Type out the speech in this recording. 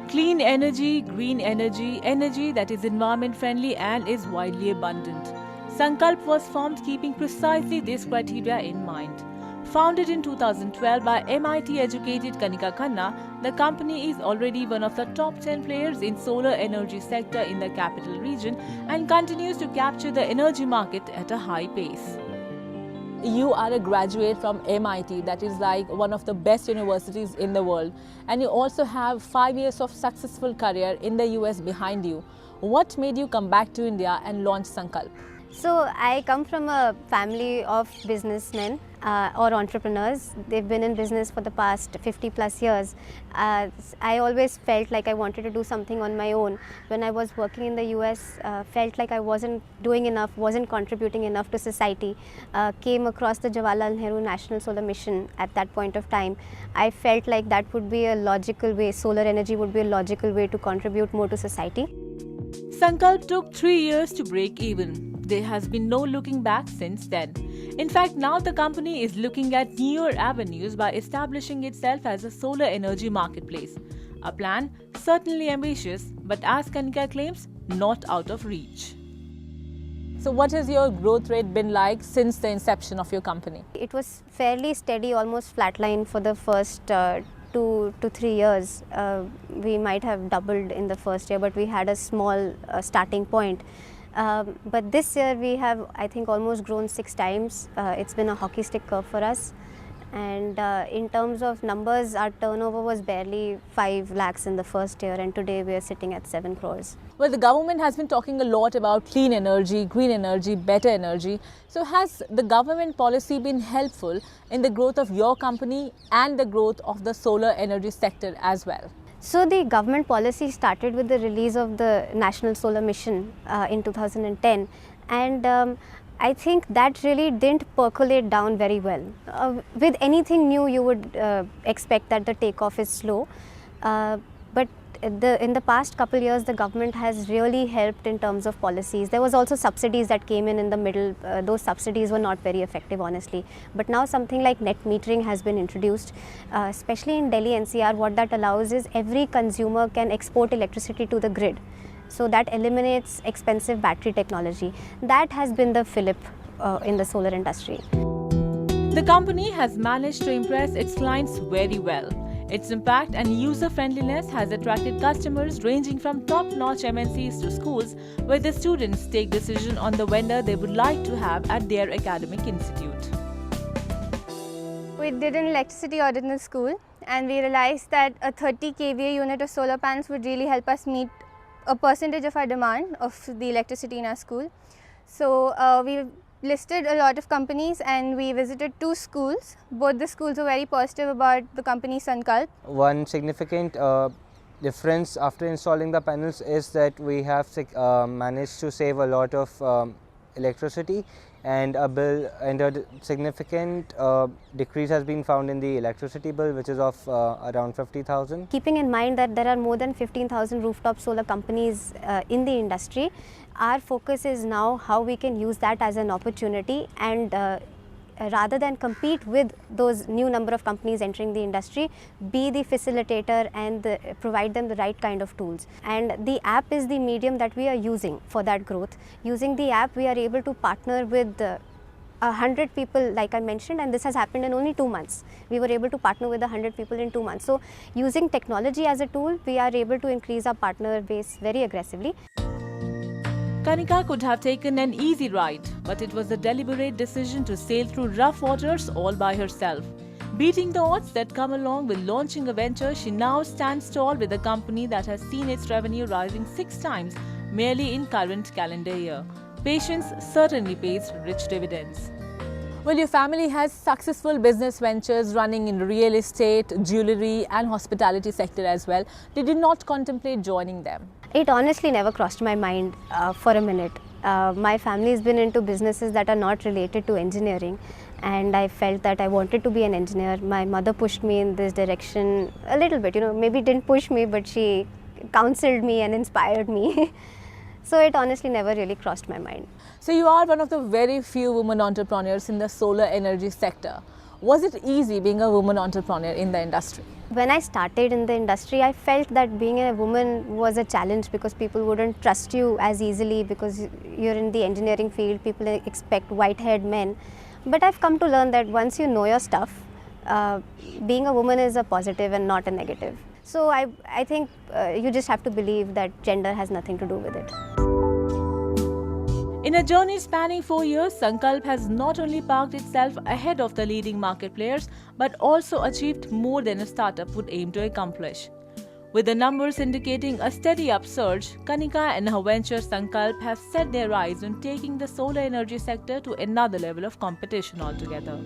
Clean energy, green energy, energy that is environment friendly and is widely abundant. Sankalp was formed keeping precisely this criteria in mind. Founded in 2012 by MIT educated Kanika Khanna, the company is already one of the top 10 players in solar energy sector in the capital region and continues to capture the energy market at a high pace. You are a graduate from MIT, that is like one of the best universities in the world, and you also have 5 years of successful career in the US behind you. What made you come back to India and launch Sankalp? So I come from a family of businessmen or entrepreneurs. They've been in business for the past 50 plus years. I always felt like I wanted to do something on my own. When I was working in the US, felt like I wasn't doing enough, wasn't contributing enough to society. Came across the Jawaharlal Nehru National Solar Mission at that point of time. I felt like that would be a logical way, solar energy would be a logical way to contribute more to society. Sankalp took 3 years to break even. There has been no looking back since then. In fact, now the company is looking at newer avenues by establishing itself as a solar energy marketplace. A plan certainly ambitious, but as Kanika claims, not out of reach. So what has your growth rate been like since the inception of your company? It was fairly steady, almost flatline for the first 2 to 3 years. We might have doubled in the first year, but we had a small starting point. But this year we have, I think, almost grown 6 times. It's been a hockey stick curve for us. And in terms of numbers, our turnover was barely 5 lakhs in the first year, and today we are sitting at 7 crores. Well, the government has been talking a lot about clean energy, green energy, better energy. So has the government policy been helpful in the growth of your company and the growth of the solar energy sector as well? So the government policy started with the release of the National Solar Mission in 2010, and I think that really didn't percolate down very well. With anything new, you would expect that the takeoff is slow, but in the past couple years, the government has really helped in terms of policies. There was also subsidies that came in the middle. Those subsidies were not very effective, honestly. But now something like net metering has been introduced, especially in Delhi NCR. What that allows is every consumer can export electricity to the grid. So that eliminates expensive battery technology. That has been the fillip in the solar industry. The company has managed to impress its clients very well. Its impact and user-friendliness has attracted customers ranging from top-notch MNCs to schools, where the students take decision on the vendor they would like to have at their academic institute. We did an electricity audit in the school, and we realized that a 30 kVA unit of solar panels would really help us meet a percentage of our demand of the electricity in our school. So we listed a lot of companies and we visited 2 schools. Both the schools were very positive about the company Sankalp. One significant difference after installing the panels is that we have managed to save a lot of electricity, and a significant decrease has been found in the electricity bill, which is of around 50,000. Keeping in mind that there are more than 15,000 rooftop solar companies in the industry, our focus is now how we can use that as an opportunity, and rather than compete with those new number of companies entering the industry, be the facilitator and provide them the right kind of tools. And the app is the medium that we are using for that growth. Using the app, we are able to partner with 100 people, like I mentioned, and this has happened in only 2 months. We were able to partner with 100 people in 2 months. So using technology as a tool, we are able to increase our partner base very aggressively. Kanika could have taken an easy ride, but it was a deliberate decision to sail through rough waters all by herself. Beating the odds that come along with launching a venture, she now stands tall with a company that has seen its revenue rising 6 times merely in current calendar year. Patience certainly pays rich dividends. Well, your family has successful business ventures running in real estate, jewellery and hospitality sector as well. Did you not contemplate joining them? It honestly never crossed my mind for a minute. My family has been into businesses that are not related to engineering, and I felt that I wanted to be an engineer. My mother pushed me in this direction a little bit, maybe didn't push me, but she counseled me and inspired me. So it honestly never really crossed my mind. So you are one of the very few women entrepreneurs in the solar energy sector. Was it easy being a woman entrepreneur in the industry? When I started in the industry, I felt that being a woman was a challenge because people wouldn't trust you as easily because you're in the engineering field, people expect white-haired men. But I've come to learn that once you know your stuff, being a woman is a positive and not a negative. So I think you just have to believe that gender has nothing to do with it. In a journey spanning 4 years, Sankalp has not only parked itself ahead of the leading market players, but also achieved more than a startup would aim to accomplish. With the numbers indicating a steady upsurge, Kanika and her venture Sankalp have set their eyes on taking the solar energy sector to another level of competition altogether.